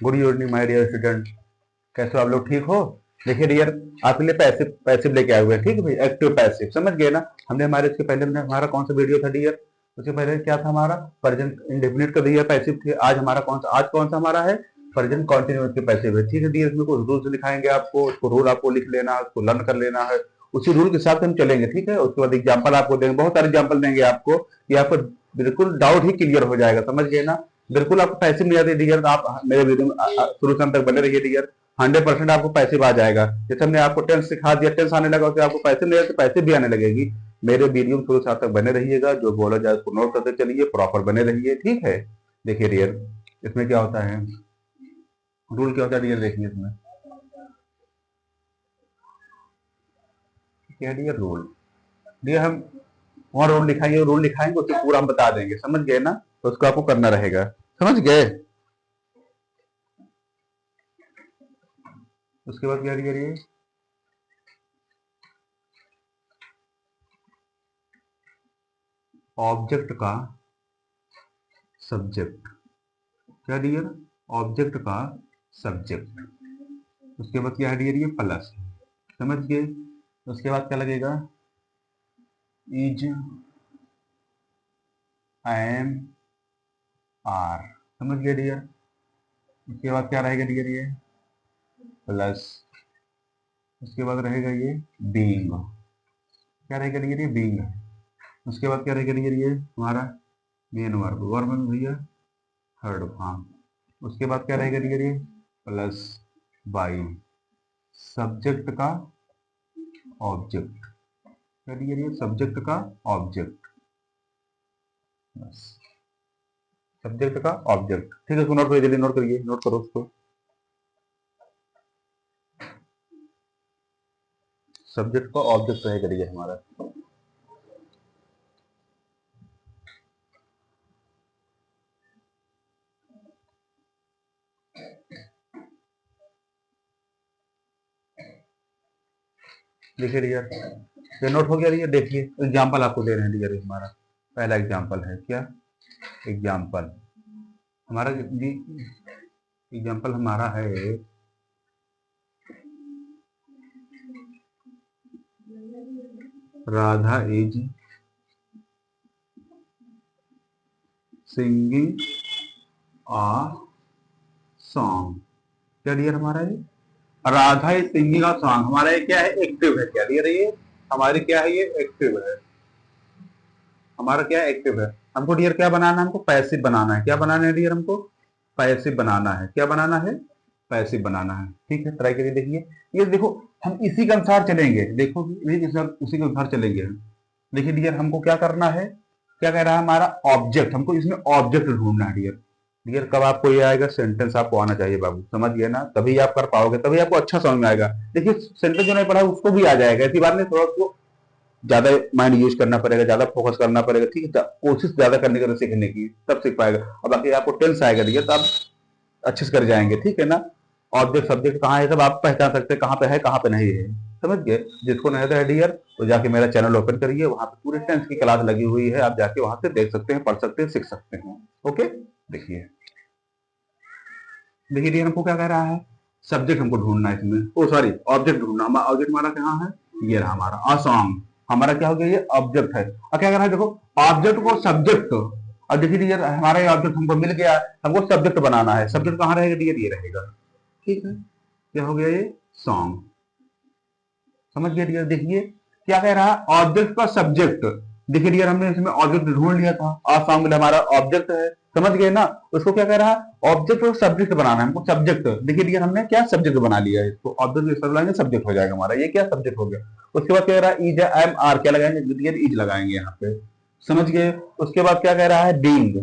Good evening my dear student, कैसे हो आप लोग? ठीक हो? देखिए डियर, आपके लिए पैसिव पैसिव लेके आए हुए हैं, ठीक है भाई, एक्टिव पैसिव, समझ गए ना? हमने हमारे इसके पहले हमने हमारा कौन सा वीडियो था डियर? उसके पहले क्या था हमारा? प्रेजेंट इंडेफिनिट का दिया पैसिव थे। आज हमारा कौन सा हमारा है? प्रेजेंट कॉन्टिन्यूस के पैसिव है, ठीक है डियर। इसमें कुछ रूल्स दिखाएंगे आपको, उसको रूल आपको लिख लेना है, उसको लर्न कर लेना है, उसी रूल के हिसाब से हम चलेंगे, ठीक है। उसके बाद एग्जाम्पल आपको देंगे, बहुत सारे एग्जाम्पल देंगे आपको, कि आपको बिल्कुल डाउट ही क्लियर हो जाएगा, समझ गए ना? बिल्कुल आपको पैसिव नहीं आते डियर, तो आप मेरे वीडियो में शुरू से अंत तक बने रहिए डियर। 100% आपको पैसिव आ जाएगा। जैसे हमने आपको टेंस सिखा दिया, टेंस आने लगा, उससे आपको पैसिव नहीं आते, पैसिव भी आने लगेगी। मेरे वीडियो में शुरू से अंत तक बने रहिएगा, जो बोला जाए उसको नोट करते चलिए, प्रॉपर बने रहिए, ठीक है। देखिए डियर, इसमें क्या होता है, रूल क्या होता है डियर, देखिए इसमें क्या डियर, रूल डियर हम वहाँ रूल लिखाएंगे, उसको पूरा हम बता देंगे, समझ गए ना? तो उसको आपको करना रहेगा, समझ गए? उसके बाद क्या करिए, ऑब्जेक्ट का सब्जेक्ट, क्या डियर? ऑब्जेक्ट का सब्जेक्ट। उसके बाद क्या है डियर, ये प्लस, समझ गए? उसके बाद क्या लगेगा, इज एम आर, समझ गए डियर? उसके बाद क्या रहेगा डियर, ये प्लस, उसके बाद रहेगा ये बीइंग, क्या रहेगा डियर, ये बीइंग है। उसके बाद क्या रहेगा डियर, ये हमारा मेन वर्ब, वर्ब में भैया थर्ड फॉर्म। उसके बाद क्या रहेगा डियर, ये प्लस बाई, सब्जेक्ट का ऑब्जेक्ट, क्या डियर, ये सब्जेक्ट का ऑब्जेक्ट, बस सब्जेक्ट का ऑब्जेक्ट, ठीक है। इसको नोट करिए, जल्दी नोट करिए, नोट करो उसको। सब्जेक्ट का ऑब्जेक्ट रहेगा डियर हमारा। देखिए डियर, ये नोट हो गया डियर। देखिए एग्जाम्पल आपको दे रहे हैं डियर, हमारा पहला एग्जाम्पल है, क्या एग्जाम्पल हमारा जी, एग्जाम्पल हमारा है Radha is singing uh song, क्या डियर हमारा ये Radha is singing uh song, हमारा ये क्या है, एक्टिव है, क्या डियर ये हमारे क्या है, ये एक्टिव है, हमारा क्या है, एक्टिव है। हमको डियर क्या बनाना है, हमको पैसिव बनाना है। क्या बनाना है डियर, हमको पैसिव बनाना है। क्या बनाना है, पैसिव बनाना है, ठीक है। ट्राई करिए, देखिए ये देखो, हम इसी के अनुसार चलेंगे, देखो उसी के अनुसार चलेंगे हम। देखिए डियर, हमको क्या करना है, क्या कह रहा है हमारा ऑब्जेक्ट, हमको इसमें ऑब्जेक्ट ढूंढना है डियर। डियर कब आपको ये आएगा, सेंटेंस आपको आना चाहिए बाबू, समझ गए ना? तभी आप कर पाओगे, तभी आपको अच्छा समझ में आएगा। देखिए सेंटेंस जो नहीं पढ़ा उसको भी आ जाएगा, ऐसी बात नहीं, थोड़ा उसको ज्यादा माइंड यूज करना पड़ेगा, ज्यादा फोकस करना पड़ेगा, ठीक है। कोशिश ज्यादा करने की, सीखने की, तब सीख पाएगा। और बाकी आपको टेंस आएगा डियर, तो आप अच्छे से कर जाएंगे, ठीक है ना? ऑब्जेक्ट सब्जेक्ट कहाँ है, सब आप पहचान सकते हैं, कहाँ पे है कहाँ पे नहीं है, समझ गए? जिसको नहीं आता है डियर, तो जाके मेरा चैनल ओपन करिए, वहां पे पूरे टेंस की क्लास लगी हुई है, आप जाके वहां से देख सकते हैं, पढ़ सकते हैं, सीख सकते हैं। ओके, देखिए देखिए डियर, हमको क्या कह रहा है, सब्जेक्ट हमको ढूंढना है इसमें, ओ सॉरी ऑब्जेक्ट ढूंढना। ऑब्जेक्ट हमारा कहाँ है, ये रहा हमारा अ सॉन्ग, हमारा क्या हो गया, ये ऑब्जेक्ट है। अब क्या करना है, देखो ऑब्जेक्ट को सब्जेक्ट, अब देखिए डियर हमारा ये ऑब्जेक्ट हमको मिल गया, हमको सब्जेक्ट बनाना है। सब्जेक्ट कहाँ रहेगा डियर, ये रहेगा, ठीक है। क्या हो गया, ये सॉन्ग, समझ गए डियर? देखिए क्या कह रहा है, ऑब्जेक्ट का सब्जेक्ट। देखिए डियर, हमने इसमें ऑब्जेक्ट ढूंढ लिया था, आ सॉन्ग हमारा ऑब्जेक्ट है, समझ गए ना? उसको क्या कह रहा है, ऑब्जेक्ट और सब्जेक्ट बनाना है हमको, सब्जेक्ट। देखिए डियर, हमने क्या सब्जेक्ट बना लिया है, इसको ऑब्जेक्ट लगाएंगे, सब्जेक्ट हो जाएगा हमारा, ये क्या सब्जेक्ट हो गया। उसके बाद क्या कह रहा है, इज एम आर, क्या लगाएंगे डियर, इज लगाएंगे यहाँ पे, समझ गए? उसके बाद क्या कह रहा है, बीइंग।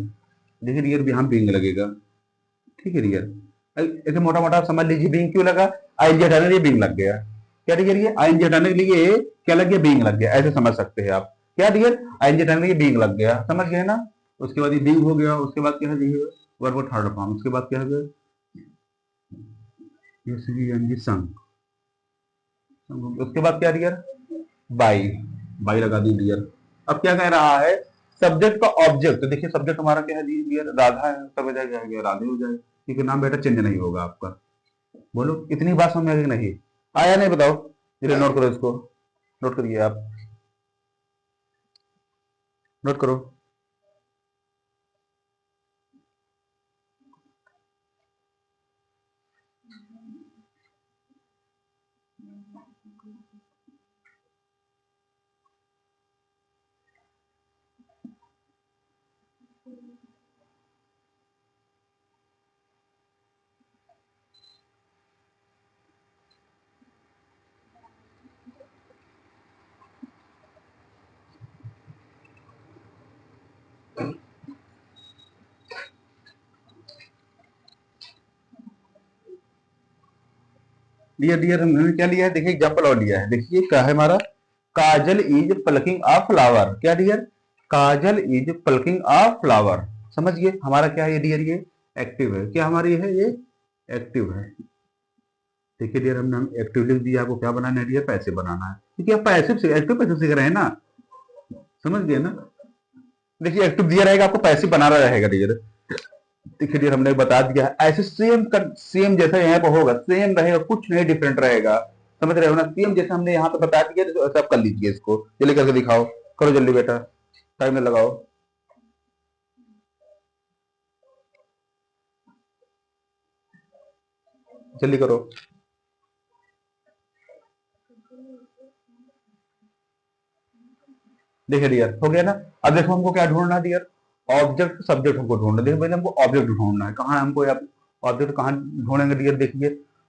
देखिए डियर, यहाँ बीइंग लगेगा, ठीक है डियर। ऐसे मोटा मोटा समझ लीजिए, बीइंग क्यों लगा, आईएनजी हटाने के लिए बीइंग लग गया, क्या डियर, ये आईएनजी हटाने के लिए क्या लग गया, बीइंग लग गया, ऐसे समझ सकते हैं आप। क्या डियर, आईएनजी हटाने के लिए बीइंग लग गया, समझ गए ना? उसके बाद ये बीइंग हो गया, उसके बाद क्या है डियर, वर्ब थर्ड फॉर्म। उसके बाद क्या है, ये एनजी संग। उसके बाद क्या डियर, बाई, बाई लगा दी डियर। अब क्या कह रहा है, सब्जेक्ट का ऑब्जेक्ट। देखिए सब्जेक्ट हमारा क्या है डियर, राधा है, सब हो जाएगा, राधे हो जाएगा, क्योंकि नाम बेटा चेंज नहीं होगा आपका। बोलो इतनी बात समझ में आ गई कि नहीं? आया नहीं बताओ? चलिए नोट करो इसको, नोट करिए आप, नोट करो। डियर डियर हमने क्या लिया है? देखिए एग्जाम्पल और लिया है, देखिए क्या है हमारा, Kajal is plucking a flower. क्या dear? Kajal is plucking a flower. समझ गए? हमारा क्या है ये डियर? ये एक्टिव है। क्या हमारी है? ये एक्टिव है। देखिए डियर हमने हम एक्टिव लिख दिया, आपको क्या बनाना है डियर? पैसिव बनाना है, क्योंकि आप पैसिव से एक्टिव पैसिव सीख रहे हैं ना, समझ गए ना? देखिए एक्टिव दिया रहेगा, आपको पैसिव बनाना रहेगा डियर। देखिए डियर हमने बता दिया है, ऐसे सेम सेम जैसा यहाँ पे होगा, सेम रहेगा, कुछ नहीं डिफरेंट रहेगा। समझ रहे हो ना? सेम जैसा हमने यहाँ पे बता दिया, तो ऐसा आप कर लीजिए इसको, जल्दी करके दिखाओ, करो जल्दी बेटा, टाइम में लगाओ, जल्दी करो। देखिए डियर हो गया ना? अब देखो हमको क्या ढूंढना है डियर? ऑब्जेक्ट सब्जेक्ट हमको ढूंढना है। देखो पहले हमको ऑब्जेक्ट ढूंढना है, कहाँ हमको ऑब्जेक्ट कहाँ ढूंढेंगे डियर? देखिए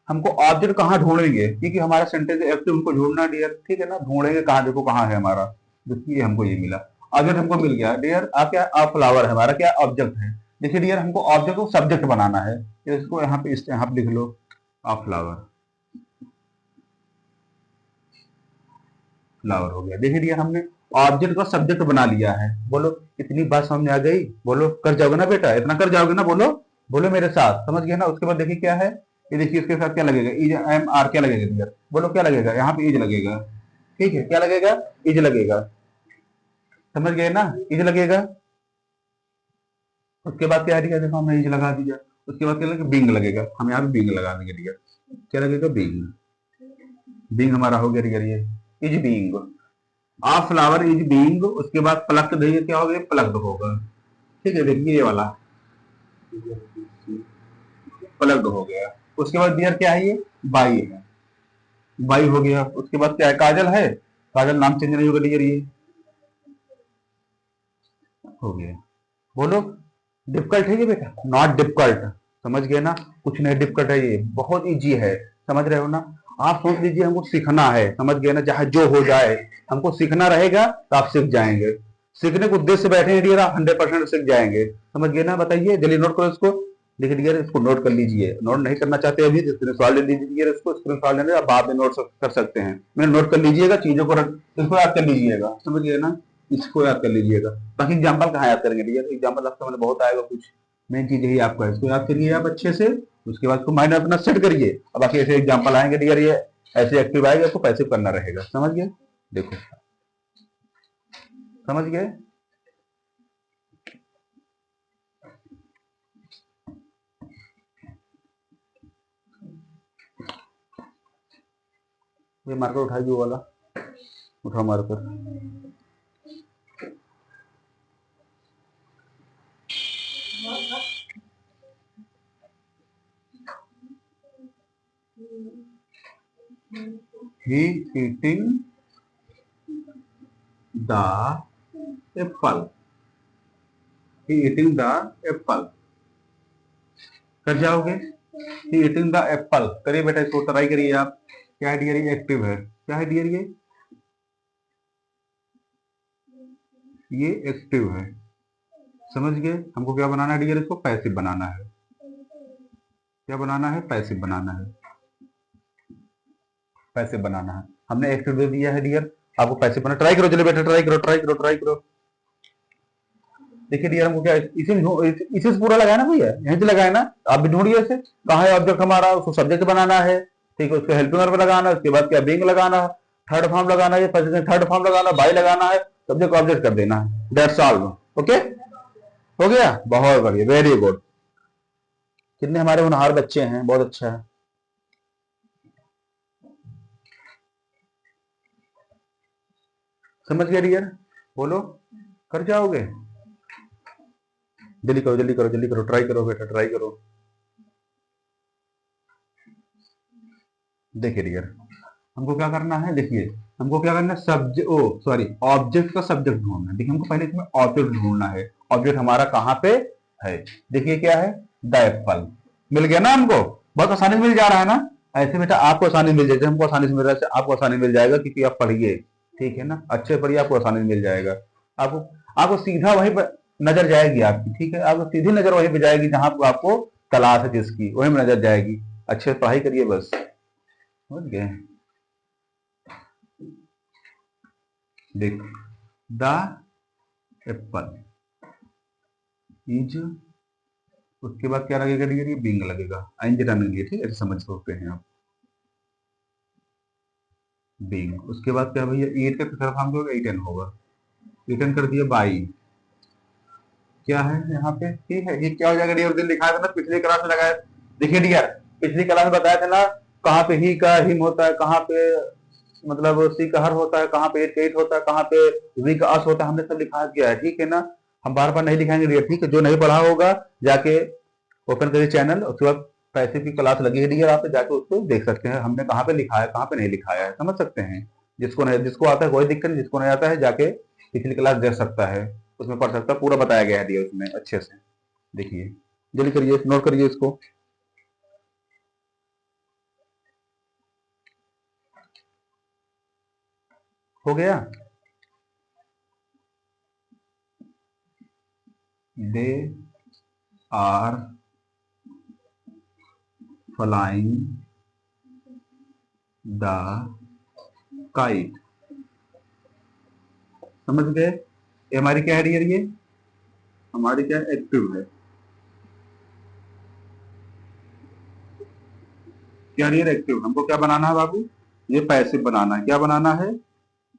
हमको ऑब्जेक्ट कहाँ ढूंढेंगे, क्योंकि हमारा सेंटेंस एक्टिव हमको ढूंढना है डियर, ठीक है ना? ढूंढेंगे कहाँ? देखो कहाँ है हमारा, देखिए हमको ये मिला, ऑब्जेक्ट हमको मिल गया डियर। आप क्या? आप फ्लावर है हमारा क्या? ऑब्जेक्ट है। देखिए डियर हमको ऑब्जेक्ट को सब्जेक्ट बनाना है, इसको यहाँ पे यहाँ पे लिख लो, आप फ्लावर, फ्लावर हो गया। देखिए डियर हमने ऑब्जेक्ट का सब्जेक्ट बना लिया है। बोलो इतनी बात समझ में आ गई? बोलो कर जाओगे ना बेटा? इतना कर जाओगे ना? बोलो, बोलो मेरे साथ, समझ गए ना? उसके बाद देखिए क्या है, ये देखिए इसके साथ क्या लगेगा? इज एम आर क्या लगेगा डियर? बोलो क्या लगेगा? यहाँ पे इज लगेगा, ठीक है? क्या लगेगा? इज लगेगा। समझ गए ना? इज लगेगा। उसके बाद क्या है डियर? देखो हमने इज लगा दिया, उसके बाद क्या लगेगा? बिंग लगेगा। हम यहाँ पे बिंग लगा देंगे डियर। क्या लगेगा? बिंग। बिंग हमारा हो गया डियर, ये is being, a flower is being. उसके बाद प्लक्ड देखिए क्या हो गया? प्लक्ड होगा, ठीक है? देखिए ये वाला प्लक्ड हो गया। उसके बाद डियर क्या है? ये बाई है, बाई हो गया। उसके बाद क्या है? काजल है, काजल नाम चेंज नहीं होगा डियर, ये हो गया। बोलो डिफिकल्ट है ये बेटा? नॉट डिफिकल्ट, समझ गए ना? कुछ नहीं डिफिकल्ट है, ये बहुत इजी है, समझ रहे हो ना? आप सोच लीजिए हमको सीखना है, समझ गए ना? चाहे जो हो जाए, हमको सीखना रहेगा तो आप सीख जाएंगे। सीखने के उद्देश्य से बैठे हैं डियर, आप 100% सीख जाएंगे, समझ गए ना? बताइए जल्दी नोट करो इसको। देखिए डियर इसको नोट कर लीजिए, नोट नहीं करना चाहते अभी स्क्रीन शॉट ले लीजिए, इसको स्क्रीन शॉट लेने आप बाद में नोट कर सकते हैं। मैंने नोट कर लीजिएगा, चीजों को इसको याद कर लीजिएगा, समझ गए ना? इसको याद कर लीजिएगा। बाकी एग्जाम्पल कहाँ याद करेंगे डियर? एग्जाम्पल आपका मैंने बहुत आएगा कुछ, मेन चीज यही आपका है, इसको याद करिए आप अच्छे से। उसके बाद उसको माइंड अपना सेट करिए। अब बाकी ऐसे एग्जाम्पल आएंगे डियर, ये ऐसे एक्टिव आएगा, आपको पैसिव करना रहेगा, समझ गए? देखो समझ गए? ये मार्कर उठाइए, वो वाला उठाओ marker. He eating the Apple, he eating the Apple, कर जाओगे? ही ईटिंग द एप्पल, करिए बेटा, इसको ट्राई करिए आप। क्या है डियर? ये एक्टिव है। क्या है डियर? ये एक्टिव है, समझ गए? हमको क्या बनाना है डियर? इसको पैसिव बनाना है। क्या बनाना है? पैसिव बनाना है, पैसिव बनाना है। हमने एक्टिव दे दिया है डियर, आपको पैसिव बनाना। ट्राई करो जल्दी बेटा, ट्राई करो, ट्राई करो, ट्राई करो। देखिए डियर हमको क्या इसी से पूरा लगाया ना भैया, यहीं से लगाया ना? आप भी ढूंढिए इसे, कहाँ है ऑब्जेक्ट हमारा? उसको सब्जेक्ट बनाना है, ठीक है? उसको हेल्पिंग वर्ब लगाना है, उसके बाद क्या? बीइंग लगाना है, थर्ड फॉर्म लगाना है, थर्ड फॉर्म लगाना है, बाई लगाना है, सब्जेक्ट ऑब्जेक्ट कर देना है, दैट्स ऑल। ओके, हो गया? बहुत बढ़िया, वेरी गुड। कितने हमारे होनहार बच्चे हैं, बहुत अच्छा है। समझ गए डियर? बोलो, कर जाओगे? जल्दी करो जल्दी करो जल्दी करो, ट्राई करो बेटा ट्राई करो। देखिए डियर, हमको क्या करना है, देखिए हमको क्या करना है, सब्जेक्ट, ओ सॉरी, ऑब्जेक्ट का सब्जेक्ट ढूंढना है। देखिए हमको पहले इसमें ऑब्जेक्ट ढूंढना है, ऑब्जेक्ट हमारा कहाँ पे है। देखिए क्या है, द एप्पल। मिल गया ना हमको, बहुत आसानी से मिल जा रहा है ना। ऐसे बेटा आपको आसानी मिल जाएगी, हमको आसानी से मिल रहा है, आपको आसानी मिल जाएगा क्योंकि आप पढ़िए, ठीक है ना, अच्छे पढ़िए, आपको आसानी से मिल जाएगा। आपको आपको सीधा वहीं पर नजर जाएगी आपकी, ठीक है, आपको सीधी नजर वहीं पर जाएगी जहां पर आपको क्लास है जिसकी, वहीं में नजर जाएगी। अच्छे से पढ़ाई करिए बस, समझ गए? देख, द एप्पल इज, उसके बाद क्या लगेगा डियर, ये बिंग लगेगा, आइंजटा नहीं है, ठीक है, ऐसे समझ सकते हैं आप, बिंग। उसके बाद क्या भैया, एट का तरफ हम लोग एटन होगा, रिटर्न कर दिया बाई। क्या है यहाँ पे, ठीक है, ये क्या हो जाएगा डियर, दिन लिखाया था ना पिछले क्लास में लगाया। देखिए डियर, पिछली क्लास में बताया था ना, कहाँ पे ही का हिम होता है, कहाँ पे मतलब सी का हर होता है, कहाँ पे एट का एट होता है, कहाँ पे वी का अस होता है, हमने सब लिखा गया है, ठीक है ना। हम बार बार नहीं लिखाएंगे डियर, ठीक है, जो नहीं पढ़ा होगा जाके ओपन करिए चैनल, उसके बाद पैसे की क्लास लगी है डियर, आप जाके उसको देख सकते हैं, हमने कहाँ पे लिखा है कहाँ पे नहीं लिखाया है, समझ सकते हैं। जिसको नहीं, जिसको आता है कोई दिक्कत नहीं, जिसको नहीं आता है जाके पिछली क्लास देख सकता है, उसमें पढ़ सकता है, पूरा बताया गया है डियर उसमें अच्छे से। देखिए जल्दी करिए, नोट करिए इसको। हो गया, they are flying the kite. समझ गए? ये हमारी क्या है डियर, ये हमारी क्या एक्टिव है, क्या डियर एक्टिव। हमको क्या बनाना है बाबू, ये पैसिव बनाना है, क्या बनाना है,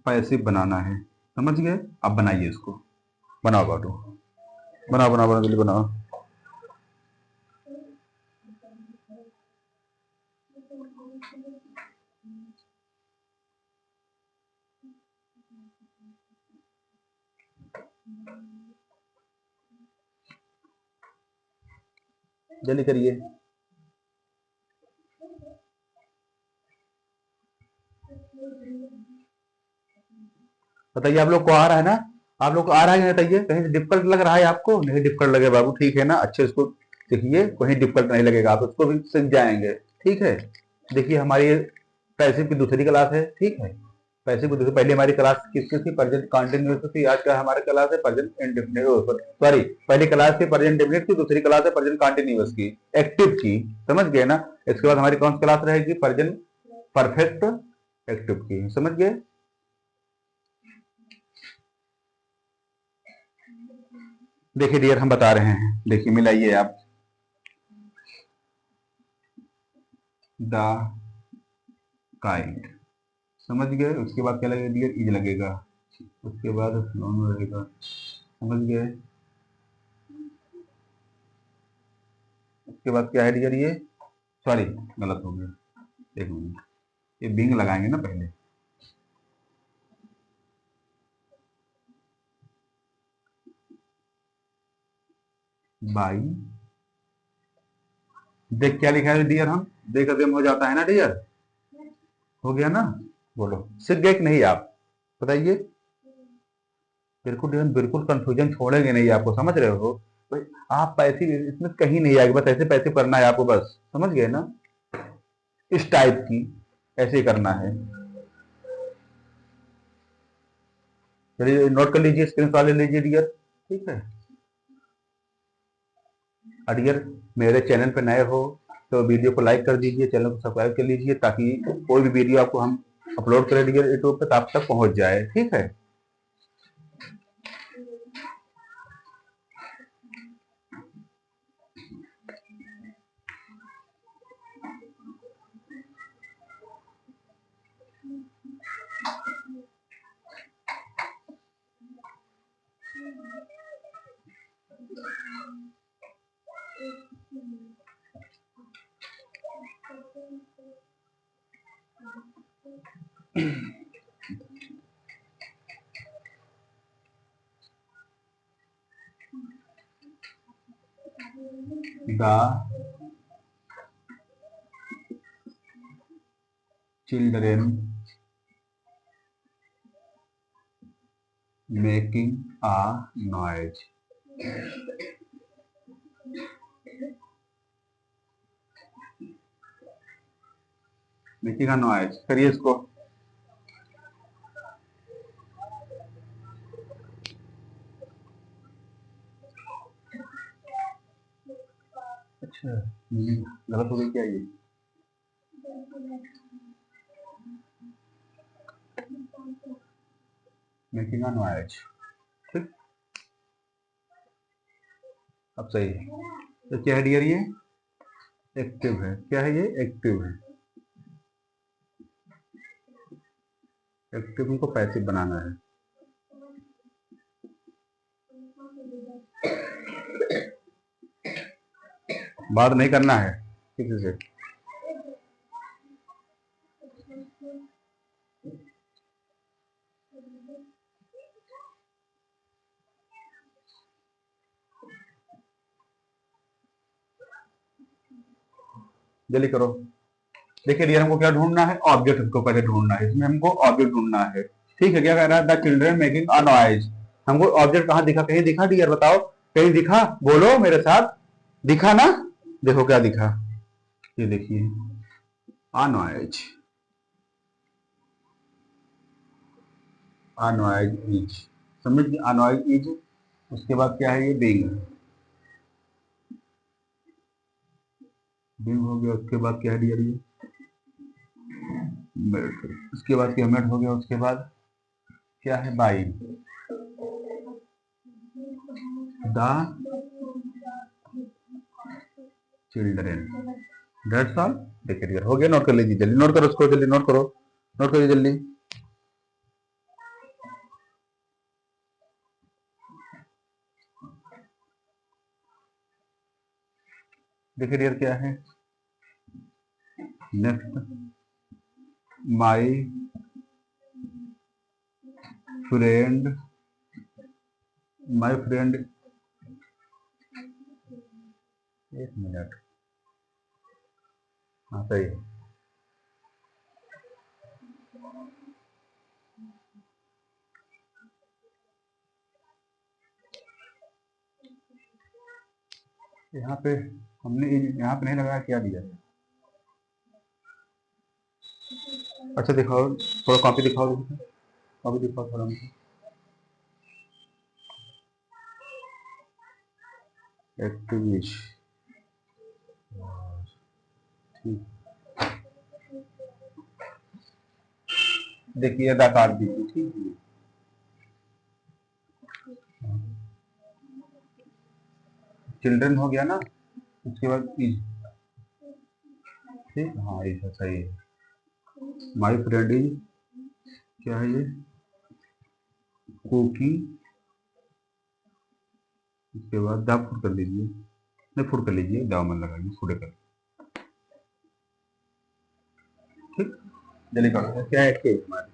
पैसिव बनाना है। समझ गए? अब बनाइए इसको, बनाओ बाटू, बनाओ बनाओ बनाओ जल्दी बनाओ। जल्दी करिए। बताइए आप लोग को आ रहा है ना, आप लोग को आ रहा है कि नहीं, बताइए कहीं डिफिकल्ट लग रहा है आपको, नहीं डिफिकल्ट लगे बाबू, ठीक है ना, अच्छे इसको सीखिए, कहीं डिफिकल्ट नहीं लगेगा, आप उसको भी सीख जाएंगे, ठीक है। देखिए हमारी पैसिव की दूसरी क्लास है, ठीक है, पैसिव की दूसरी, पहले हमारी क्लास किसकी थी, प्रेजेंट कंटिन्यूअस थी, आज का हमारी क्लास है प्रेजेंट इंडेफिनिट, सॉरी पहली क्लास थी प्रेजेंट इंडेफिनिट की, दूसरी क्लास है प्रेजेंट कंटिन्यूअस की, एक्टिव की। समझ गए ना? इसके बाद हमारी कौन सी क्लास रहेगी, प्रेजेंट परफेक्ट एक्टिव की। समझ गए? देखिए डियर हम बता रहे हैं, देखिए मिलाइए आप, द काइट, समझ गए? उसके बाद क्या लगेगा डियर, इज लगेगा, उसके बाद नॉन लगेगा, समझ गए? उसके बाद क्या है डियर, ये सॉरी गलत हो गया, एक मिनट, ये बिंग लगाएंगे ना पहले, बाई। देख क्या लिखा है डियर, हम देख देम हो जाता है ना डियर, हो गया ना। बोलो सीख गए कि नहीं आप, बताइए। बिल्कुल डियर, बिल्कुल कंफ्यूजन छोड़ेंगे नहीं आपको, समझ रहे हो भाई, आप पैसे इसमें कहीं नहीं आएगा, बस ऐसे पैसे करना है आपको, बस समझ गए ना, इस टाइप की ऐसे ही करना है। चलिए नोट कर लीजिए, स्क्रीन शॉट ले लीजिए डियर, ठीक है। और डियर मेरे चैनल पे नए हो तो वीडियो को लाइक कर दीजिए, चैनल को सब्सक्राइब कर लीजिए, ताकि कोई भी वीडियो आपको हम अपलोड करें डियर यूट्यूब पे तो आप तक पहुंच जाए, ठीक है। The children making a noise. Making a noise करिए इसको। अच्छा गलत हो गई क्या ये? मेकिंग अ नॉइज, ठीक, अब सही है। तो क्या है डियर, ये एक्टिव है। क्या है ये? एक्टिव है। एक्टिव को पैसिव बनाना है। बात नहीं करना है किसी से। जल्दी करो। देखिए डियर, हमको क्या ढूंढना है? ऑब्जेक्ट हमको पहले ढूंढना है। इसमें हमको ऑब्जेक्ट ढूंढना है। ठीक है, क्या कह रहा है? The children making a noise. हमको ऑब्जेक्ट कहाँ दिखा? कहीं दिखा डियर? बताओ कहीं दिखा? बोलो मेरे साथ, दिखा ना? देखो क्या दिखा, ये देखिए, a noise. A noise is, समझ गए? अ नॉइज इज, उसके बाद क्या है? ये बीइंग। बीइंग हो गया, उसके बाद क्या है डियर? ये मेट। उसके बाद क्या? मेट हो गया। उसके बाद क्या है? By. The children, that's all. देखिए डियर, हो गया। नोट कर लीजिए, जल्दी नोट करो उसको, जल्दी नोट करो, नोट करिए जल्दी। देखिए डियर क्या है? Next, my friend, my friend, एक मिनट, हाँ सही है। यहाँ पे हमने यहाँ पे नहीं लगाया, क्या दिया है? अच्छा दिखाओ, थोड़ा कॉपी दिखाओ, कॉपी दिखाओ थोड़ा मुझे। एक्टिविश, ठीक। देखिए काट दीजिए, ठीक है। चिल्ड्रन हो गया ना, उसके बाद इज, ठीक, हाँ इज सही है। माई फ्रेंड इज, क्या है ये? कुकिंग। उसके बाद द फूड कर लीजिए, नहीं फूड कर लीजिए, दाव मन लगाइए, फूड कर, ठीक। जल्दी करो, क्या है एक्टिव हमारे?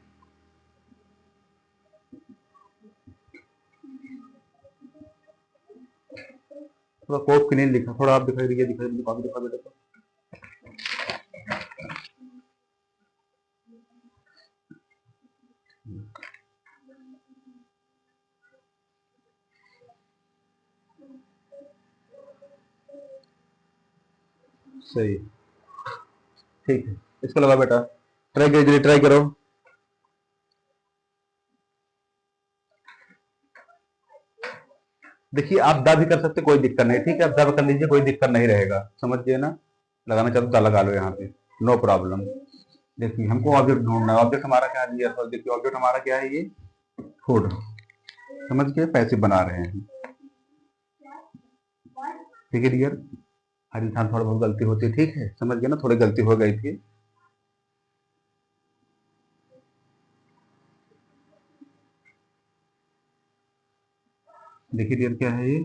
थोड़ा कोप के नहीं लिखा, थोड़ा आप दिखाई दीजिए, दिखाई दीजिए, कॉपी दिखा बेटा। सही, ठीक है, इसको लगा बेटा, ट्राई करिए, ट्राई करो। देखिए आप दा भी कर सकते, कोई दिक्कत नहीं, ठीक है, आप दा कर लीजिए, कोई दिक्कत नहीं रहेगा, समझ गए ना? लगाना चाहते दा लगा लो यहाँ पे, नो प्रॉब्लम। देखिए हमको ऑब्जेक्ट ढूंढना है। ऑब्जेक्ट हमारा क्या दिया? देखिए ऑब्जेक्ट हमारा क्या है? ये फूड, समझ के पैसे बना रहे हैं। ठीक है डियर, हर इंसान थोड़ा बहुत गलती होती है, ठीक है, समझ गए ना? थोड़ी गलती हो गई थी। देखिए डियर क्या है ये?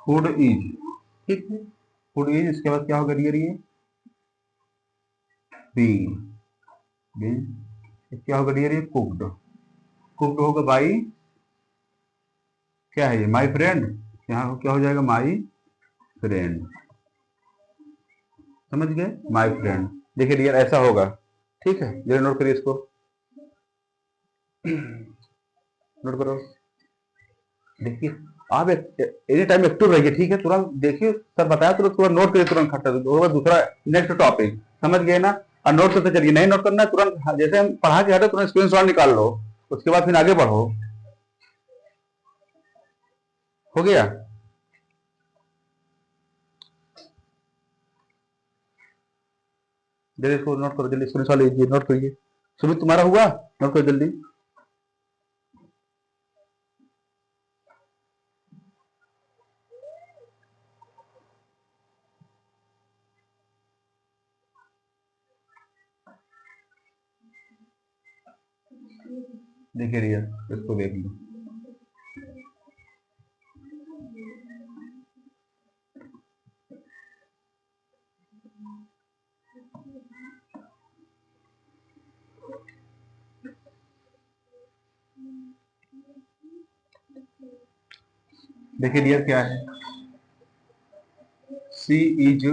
फूड इज, ठीक है, फूड इज, इसके बाद क्या होगा डियर? ये बीइंग, बीन क्या होगा डियर, ये कुक्ड, कुक्ड होगा बाई, क्या है ये, माई फ्रेंड, यहाँ क्या हो जाएगा, माई फ्रेंड, समझ गए, माई फ्रेंड। देखिए डियर ऐसा होगा, ठीक है, जरा नोट करिए इसको, नोट करो। देखिए आप एनी टाइम एक्टिव रहिए, ठीक है, तुरंत देखिए सर बताया तुरंत नोट करिए, तुरंत खट्टा दूसरा नेक्स्ट टॉपिक, समझ गए ना, और नोट करते चलिए, नहीं नोट करना तुरंत, जैसे हम पढ़ा के हटे तुरंत स्क्रीनशॉट निकाल लो, उसके बाद फिर आगे बढ़ो, हो गया। जल्दी इसको नोट करो, जल्दी स्क्रीनशॉट लीजिए, नोट करिए, सुमित तुम्हारा हुआ, नोट करो जल्दी। देखिए रिया, इसको देख लो, देखिए डियर क्या है, सी इज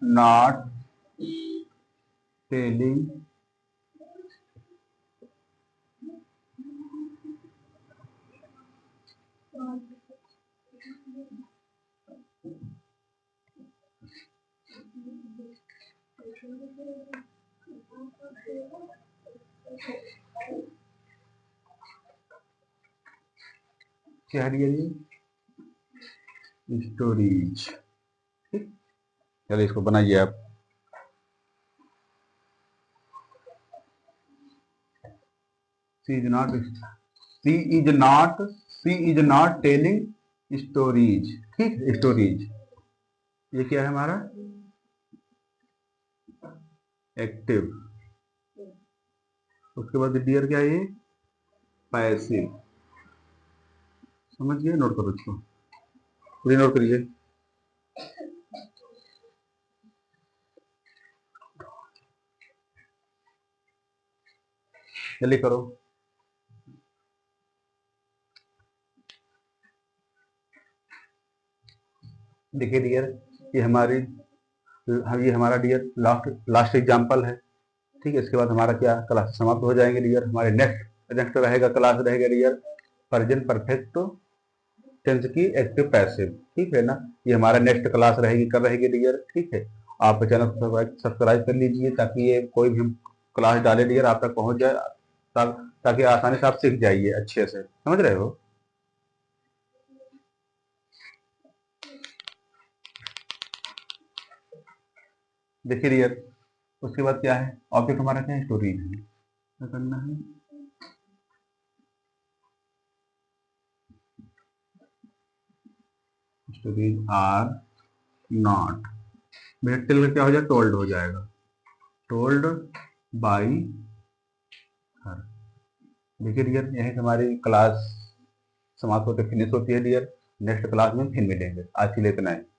नॉट टेलिंग क्या डियर, ये स्टोरेज, ठीक, चलिए इसको बनाइए आप, she is not, she is not, she is not telling stories, ठीक, स्टोरीज, ये क्या है हमारा, एक्टिव, उसके बाद डियर क्या है ये, पैसिव, समझ गए, नोट करो इसको, पूरी नोट करिए, जल्दी करो। देखिए डियर, ये हमारी, ये हमारा डियर लास्ट लास्ट एग्जाम्पल है, ठीक है, इसके बाद हमारा क्या क्लास समाप्त हो जाएंगे डियर, हमारे नेक्स्ट नेक्स्ट रहेगा क्लास रहेगा डियर प्रेजेंट परफेक्ट टेंस की एक्टिव पैसिव, ठीक है ना, ये हमारा नेक्स्ट क्लास रहेगी, कर रहेगी डियर, ठीक है, आप चैनल को सब्सक्राइब कर लीजिए, ताकि ये कोई भी हम क्लास डाले डियर आप तक पहुंच जाए, ताकि आसानी से आप सीख जाइए अच्छे से, समझ रहे हो। देखिए डियर, उसके बाद क्या है, ऑब्जेक्ट हमारा क्या है, स्टोरेज है, क्या करना है, स्टोरेज आर नॉट, मेरा टिल क्या हो जाएगा, टोल्ड हो जाएगा, टोल्ड बाई हर। देखिए डियर, यही से हमारी क्लास समाप्त होकर फिनिश होती है डियर, नेक्स्ट क्लास में फिर मिलेंगे, आज के लिए इतना है।